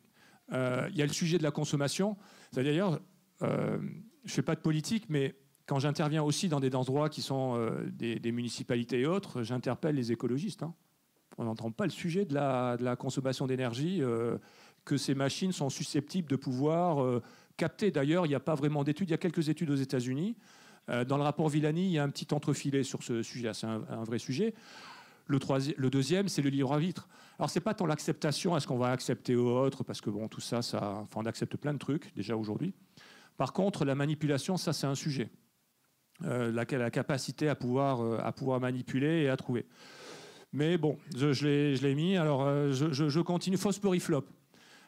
Il y a le sujet de la consommation. D'ailleurs, je ne fais pas de politique, mais quand j'interviens aussi dans des endroits qui sont des municipalités et autres, j'interpelle les écologistes. Hein. On n'entend pas le sujet de la consommation d'énergie que ces machines sont susceptibles de pouvoir capter. D'ailleurs, il n'y a pas vraiment d'études. Il y a quelques études aux États-Unis. Dans le rapport Villani, il y a un petit entrefilet sur ce sujet-là. C'est un vrai sujet. Le deuxième, c'est le libre arbitre. Alors, ce n'est pas tant l'acceptation, est-ce qu'on va accepter ou autre, parce que bon, tout ça, on accepte plein de trucs déjà aujourd'hui. Par contre, la manipulation, ça, c'est un sujet. La capacité à pouvoir manipuler et à trouver. Mais bon, je l'ai mis. Alors, je continue. Fosbury Flop.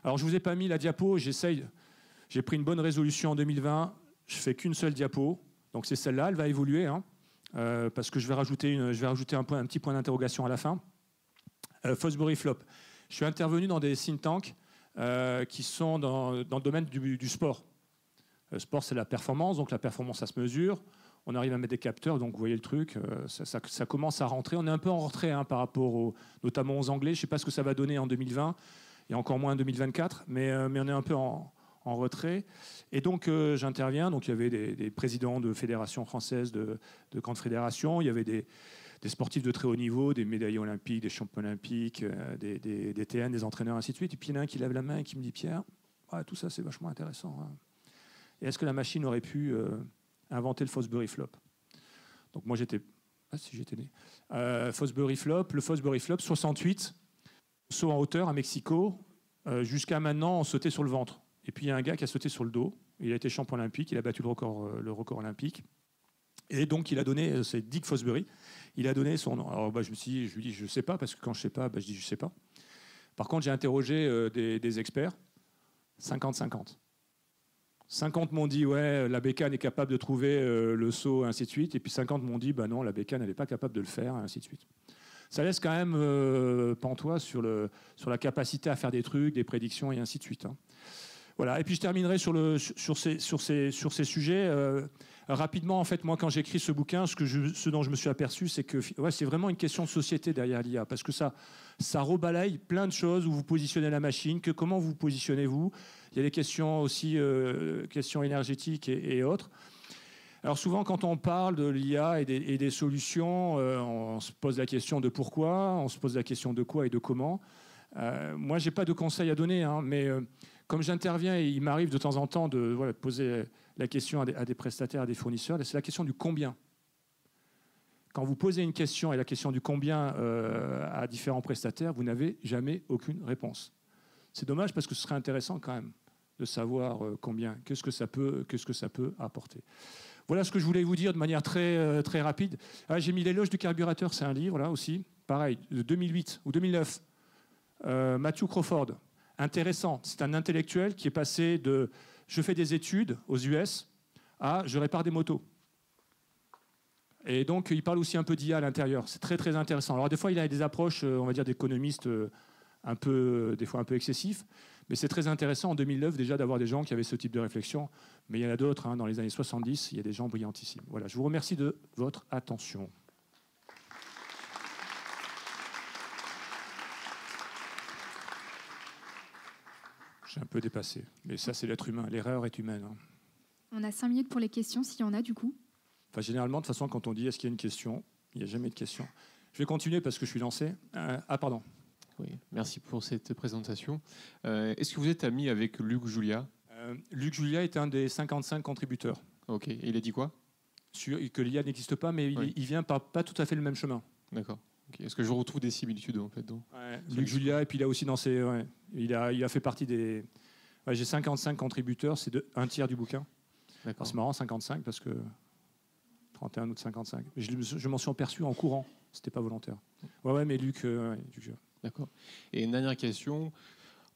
Alors, je ne vous ai pas mis la diapo. J'ai pris une bonne résolution en 2020. Je ne fais qu'une seule diapo. Donc, c'est celle-là. Elle va évoluer. Hein, parce que je vais rajouter un petit point d'interrogation à la fin. Fosbury Flop. Je suis intervenu dans des think tanks qui sont dans le domaine du sport. Le sport, c'est la performance. Donc, la performance, ça se mesure. On arrive à mettre des capteurs, donc vous voyez le truc, ça commence à rentrer. On est un peu en retrait par rapport notamment aux Anglais. Je ne sais pas ce que ça va donner en 2020 et encore moins en 2024, mais on est un peu en retrait. Et donc j'interviens. Donc il y avait des présidents de fédérations françaises, de grandes fédérations. Il y avait des sportifs de très haut niveau, des médaillés olympiques, des champions olympiques, des TN, des entraîneurs, ainsi de suite. Et puis il y en a un qui lève la main et qui me dit « Pierre, tout ça c'est vachement intéressant. Hein. Et est-ce que la machine aurait pu... inventer le Fosbury Flop. Donc moi j'étais né. Fosbury Flop, le Fosbury Flop 68, saut en hauteur à Mexico. Jusqu'à maintenant on sautait sur le ventre. Et puis il y a un gars qui a sauté sur le dos. Il a été champion olympique, il a battu le record olympique. Et donc il a donné, c'est Dick Fosbury, il a donné son nom. Alors je lui dis je sais pas, parce que quand je sais pas, je dis je sais pas. Par contre j'ai interrogé des experts, 50-50. 50 m'ont dit ouais, la bécane est capable de trouver le saut, ainsi de suite. Et puis 50 m'ont dit bah non, la bécane elle n'est pas capable de le faire, ainsi de suite. Ça laisse quand même pantois sur la capacité à faire des trucs, des prédictions et ainsi de suite. Hein. Voilà. Et puis je terminerai sur ces sujets. Rapidement, en fait, moi, quand j'écris ce bouquin, ce dont je me suis aperçu, c'est que c'est vraiment une question de société derrière l'IA, parce que ça rebalaye plein de choses, où vous positionnez la machine, comment vous positionnez-vous. Il y a des questions aussi, questions énergétiques et autres. Alors souvent, quand on parle de l'IA et des solutions, on se pose la question de pourquoi, on se pose la question de quoi et de comment. Moi, je n'ai pas de conseils à donner, hein, mais comme j'interviens, et il m'arrive de temps en temps de poser la question à des prestataires, à des fournisseurs, c'est la question du combien. Quand vous posez une question et la question du combien à différents prestataires, vous n'avez jamais aucune réponse. C'est dommage parce que ce serait intéressant quand même de savoir combien, qu'est-ce que ça peut apporter. Voilà ce que je voulais vous dire de manière très, très rapide. J'ai mis L'éloge du carburateur, c'est un livre là aussi, pareil, de 2008 ou 2009. Matthew Crawford, intéressant. C'est un intellectuel qui est passé de « je fais des études aux US » à « je répare des motos ». Et donc, il parle aussi un peu d'IA à l'intérieur. C'est très, très intéressant. Alors, des fois, il a des approches, on va dire, d'économistes des fois un peu excessifs. Mais c'est très intéressant, en 2009, déjà, d'avoir des gens qui avaient ce type de réflexion. Mais il y en a d'autres, hein, dans les années 70, il y a des gens brillantissimes. Voilà, je vous remercie de votre attention. J'ai un peu dépassé. Mais ça, c'est l'être humain. L'erreur est humaine. Hein. On a 5 minutes pour les questions, s'il y en a, du coup. Enfin, généralement, de toute façon, quand on dit est-ce qu'il y a une question, il n'y a jamais de question. Je vais continuer parce que je suis lancé. Pardon. Oui, merci pour cette présentation. Est-ce que vous êtes ami avec Luc Julia ? Luc Julia est un des 55 contributeurs. Ok, et il a dit quoi ? Que l'IA n'existe pas, mais oui. il vient par pas tout à fait le même chemin. D'accord. Okay. Est-ce que je retrouve des similitudes en fait donc, Luc Julia, et puis il a aussi dans ses... Ouais, il a fait partie des... Ouais, j'ai 55 contributeurs, c'est un tiers du bouquin. Alors, c'est marrant, 55, parce que 31 août 55. Je m'en suis aperçu en courant, c'était pas volontaire. Ouais, mais Luc... D'accord. Et une dernière question,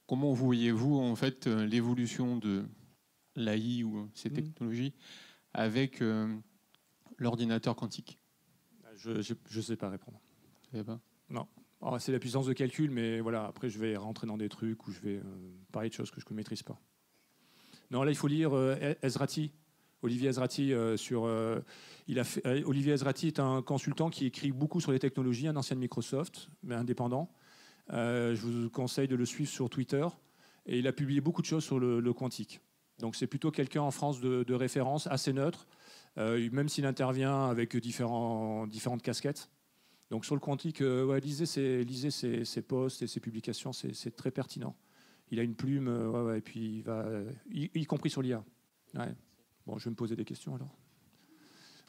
comment voyez-vous en fait l'évolution de l'AI ou ces technologies avec l'ordinateur quantique ? Je ne sais pas répondre. Vous savez pas ? Non. Alors, c'est la puissance de calcul, mais voilà, après je vais rentrer dans des trucs où je vais parler de choses que je ne maîtrise pas. Non, là il faut lire Ezrati. Olivier Ezrati Olivier Ezrati est un consultant qui écrit beaucoup sur les technologies, un ancien de Microsoft, mais indépendant. Je vous conseille de le suivre sur Twitter. Et il a publié beaucoup de choses sur le quantique. Donc c'est plutôt quelqu'un en France de référence, assez neutre, même s'il intervient avec différentes casquettes. Donc sur le quantique, lisez ses posts et ses publications, c'est très pertinent. Il a une plume, et puis il va, y compris sur l'IA. Ouais. Bon, je vais me poser des questions alors.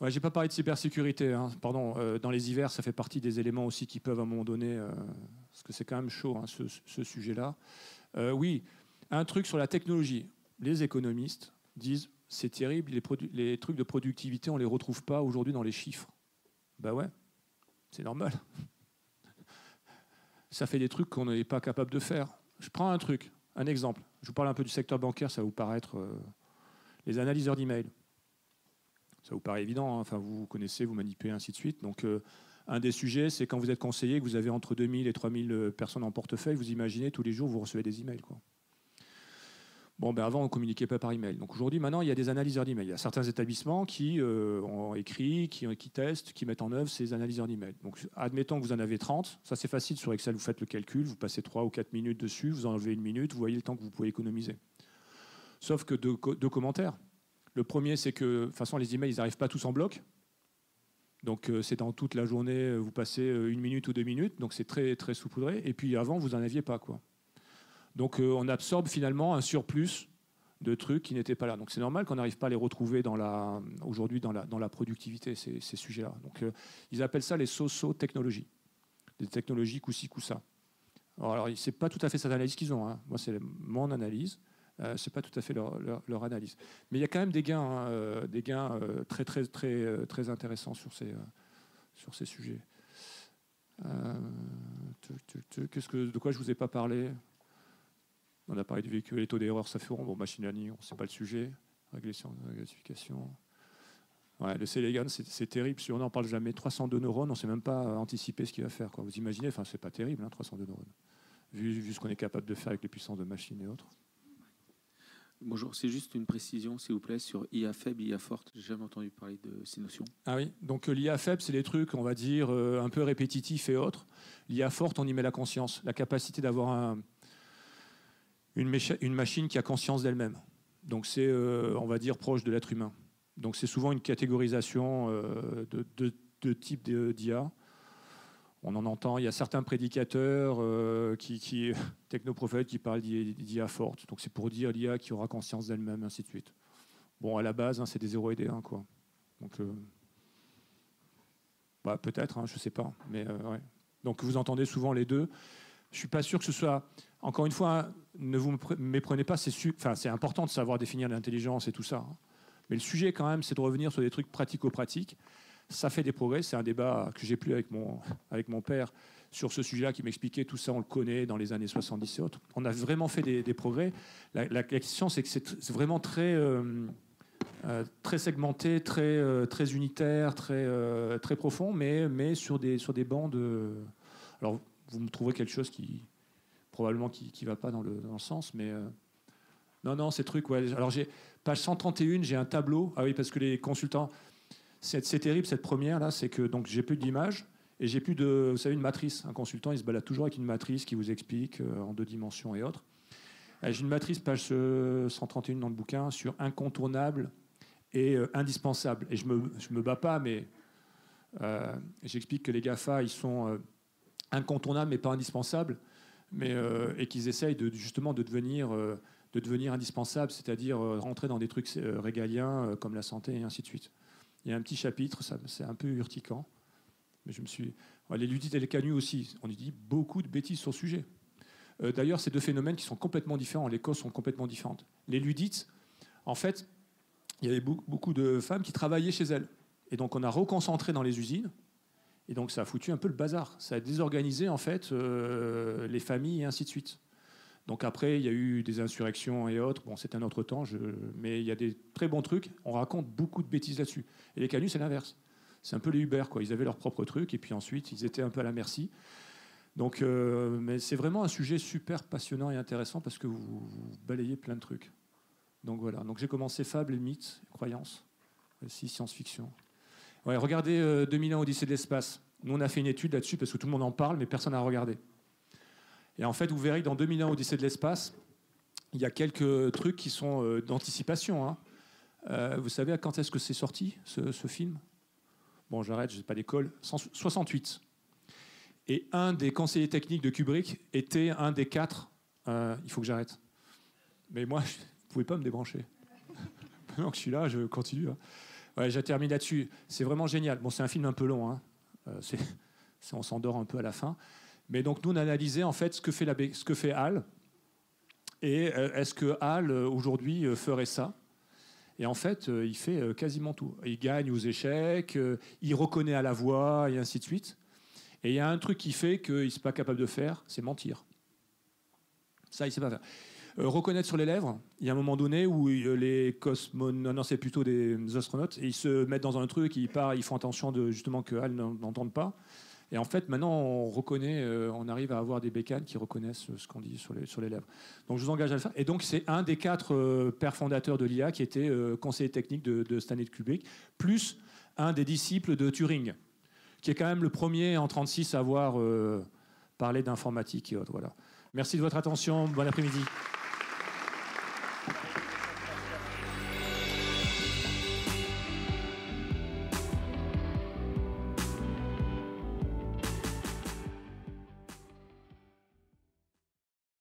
Ouais, j'ai pas parlé de cybersécurité. Hein. Pardon, dans les hivers, ça fait partie des éléments aussi qui peuvent à un moment donné, parce que c'est quand même chaud, hein, ce sujet-là. Oui, un truc sur la technologie. Les économistes disent c'est terrible, les trucs de productivité, on les retrouve pas aujourd'hui dans les chiffres. Ben ouais, c'est normal. Ça fait des trucs qu'on n'est pas capable de faire. Je prends un exemple. Je vous parle un peu du secteur bancaire, ça va vous paraître les analyseurs d'email. Ça vous paraît évident, hein. Enfin, vous connaissez, vous manipulez, ainsi de suite. Donc, un des sujets, c'est quand vous êtes conseiller, que vous avez entre 2000 et 3000 personnes en portefeuille, vous imaginez, tous les jours, vous recevez des emails, quoi. Bon, avant, on ne communiquait pas par email. Donc aujourd'hui, maintenant, il y a des analyseurs d'email. Il y a certains établissements qui ont écrit, qui testent, qui mettent en œuvre ces analyseurs d'email. Donc admettons que vous en avez 30. Ça, c'est facile. Sur Excel, vous faites le calcul, vous passez 3 ou 4 minutes dessus, vous enlevez 1 minute, vous voyez le temps que vous pouvez économiser. Sauf que deux commentaires. Le premier, c'est que, de toute façon, les emails, ils n'arrivent pas tous en bloc. Donc c'est dans toute la journée, vous passez 1 minute ou 2 minutes. Donc c'est très, très saupoudré. Et puis avant, vous n'en aviez pas, quoi. Donc on absorbe finalement un surplus de trucs qui n'étaient pas là. Donc c'est normal qu'on n'arrive pas à les retrouver aujourd'hui dans la productivité, ces sujets-là. Donc ils appellent ça les socio-technologies. Des technologies coup-ci, coup-ça. Alors c'est pas tout à fait cette analyse qu'ils ont. Hein. Moi, c'est mon analyse. C'est pas tout à fait leur analyse. Mais il y a quand même des gains très, très, très, très intéressants sur ces sujets. De quoi je vous ai pas parlé ? On a parlé du véhicule, les taux d'erreur, ça fait rond. Bon, machine learning, c'est pas le sujet. Régulation. Ouais, le Celegan, c'est terrible. Si on n'en parle jamais, 302 neurones, on ne sait même pas anticiper ce qu'il va faire, quoi. Vous imaginez, c'est pas terrible, 302 neurones. Vu ce qu'on est capable de faire avec les puissances de machines et autres. Bonjour, c'est juste une précision, s'il vous plaît, sur IA faible, IA forte. J'ai jamais entendu parler de ces notions. Ah oui, donc l'IA faible, c'est les trucs, on va dire, un peu répétitifs et autres. L'IA forte, on y met la conscience, la capacité d'avoir une machine qui a conscience d'elle-même. Donc c'est, on va dire, proche de l'être humain. Donc c'est souvent une catégorisation de type d'IA. On en entend, il y a certains prédicateurs, technoprophètes, qui parlent d'IA forte. Donc c'est pour dire l'IA qui aura conscience d'elle-même, ainsi de suite. Bon, à la base, c'est des 0 et des 1, quoi. Donc, peut-être, je ne sais pas. Mais, ouais. Donc vous entendez souvent les deux. Je ne suis pas sûr que ce soit... Encore une fois, ne vous méprenez pas, c'est important de savoir définir l'intelligence et tout ça. Mais le sujet, quand même, c'est de revenir sur des trucs pratico-pratiques. Ça fait des progrès. C'est un débat que j'ai plus avec mon père sur ce sujet-là, qui m'expliquait tout ça, on le connaît dans les années 70 et autres. On a vraiment fait des progrès. La question, c'est que c'est vraiment très segmenté, très unitaire, très profond, mais sur des bancs de... Alors, vous me trouverez quelque chose qui probablement qui va pas dans le sens, mais... Non, ces trucs, ouais. Alors, page 131, j'ai un tableau. Ah oui, parce que les consultants... C'est terrible, cette première-là, c'est que donc j'ai plus d'images et j'ai plus de... Vous savez, une matrice. Un consultant, il se balade toujours avec une matrice qui vous explique en 2 dimensions et autres. J'ai une matrice, page 131 dans le bouquin, sur incontournable et indispensable. Et je me bats pas, mais j'explique que les GAFA, ils sont incontournables mais pas indispensables, et qu'ils essayent justement de devenir indispensables, c'est-à-dire rentrer dans des trucs régaliens comme la santé et ainsi de suite. Il y a un petit chapitre, c'est un peu urticant, mais les ludites et les canuts aussi, on y dit beaucoup de bêtises sur le sujet. D'ailleurs, c'est 2 phénomènes qui sont complètement différents, les causes sont complètement différentes. Les ludites, en fait, il y avait beaucoup de femmes qui travaillaient chez elles. Et donc, on a reconcentré dans les usines, et donc ça a foutu un peu le bazar. Ça a désorganisé, en fait, les familles et ainsi de suite. Donc après, il y a eu des insurrections et autres. Bon, c'est un autre temps, mais il y a des très bons trucs. On raconte beaucoup de bêtises là-dessus. Et les canuts, c'est l'inverse. C'est un peu les Uber, quoi. Ils avaient leur propre truc, et puis ensuite, ils étaient un peu à la merci. Donc, mais c'est vraiment un sujet super passionnant et intéressant parce que vous balayez plein de trucs. Donc voilà. Donc j'ai commencé Fables et mythes, croyances, aussi science-fiction. Ouais, regardez 2001 Odyssée de l'espace. Nous, on a fait une étude là-dessus parce que tout le monde en parle, mais personne n'a regardé. Et en fait, vous verrez que dans 2001 Odyssée de l'espace, il y a quelques trucs qui sont d'anticipation. Vous savez à quand est-ce que c'est sorti, ce film? Bon, j'arrête, je n'ai pas d'école. 68. Et un des conseillers techniques de Kubrick était un des 4. Il faut que j'arrête. Mais moi, vous ne pouvez pas me débrancher. Maintenant que je suis là, je continue. Ouais, je termine là-dessus. C'est vraiment génial. Bon, c'est un film un peu long. On s'endort un peu à la fin. Mais donc, nous, on a analysé en fait ce que fait HAL. Et est-ce que HAL, aujourd'hui, ferait ça? Et en fait, il fait quasiment tout. Il gagne aux échecs, il reconnaît à la voix, et ainsi de suite. Et il y a un truc qui fait qu'il n'est pas capable de faire, c'est mentir. Ça, il ne sait pas faire. Reconnaître sur les lèvres, il y a un moment donné où les cosmonautes, non, c'est plutôt des astronautes, et ils se mettent dans un truc, ils font attention justement que HAL n'entende pas. Et en fait, maintenant, on reconnaît, on arrive à avoir des bécanes qui reconnaissent ce qu'on dit sur les lèvres. Donc, je vous engage à le faire. Et donc, c'est un des 4 pères fondateurs de l'IA qui était conseiller technique de Stanley Kubrick, plus un des disciples de Turing, qui est quand même le premier en 1936 à avoir parlé d'informatique et autres. Voilà. Merci de votre attention. Bon après-midi.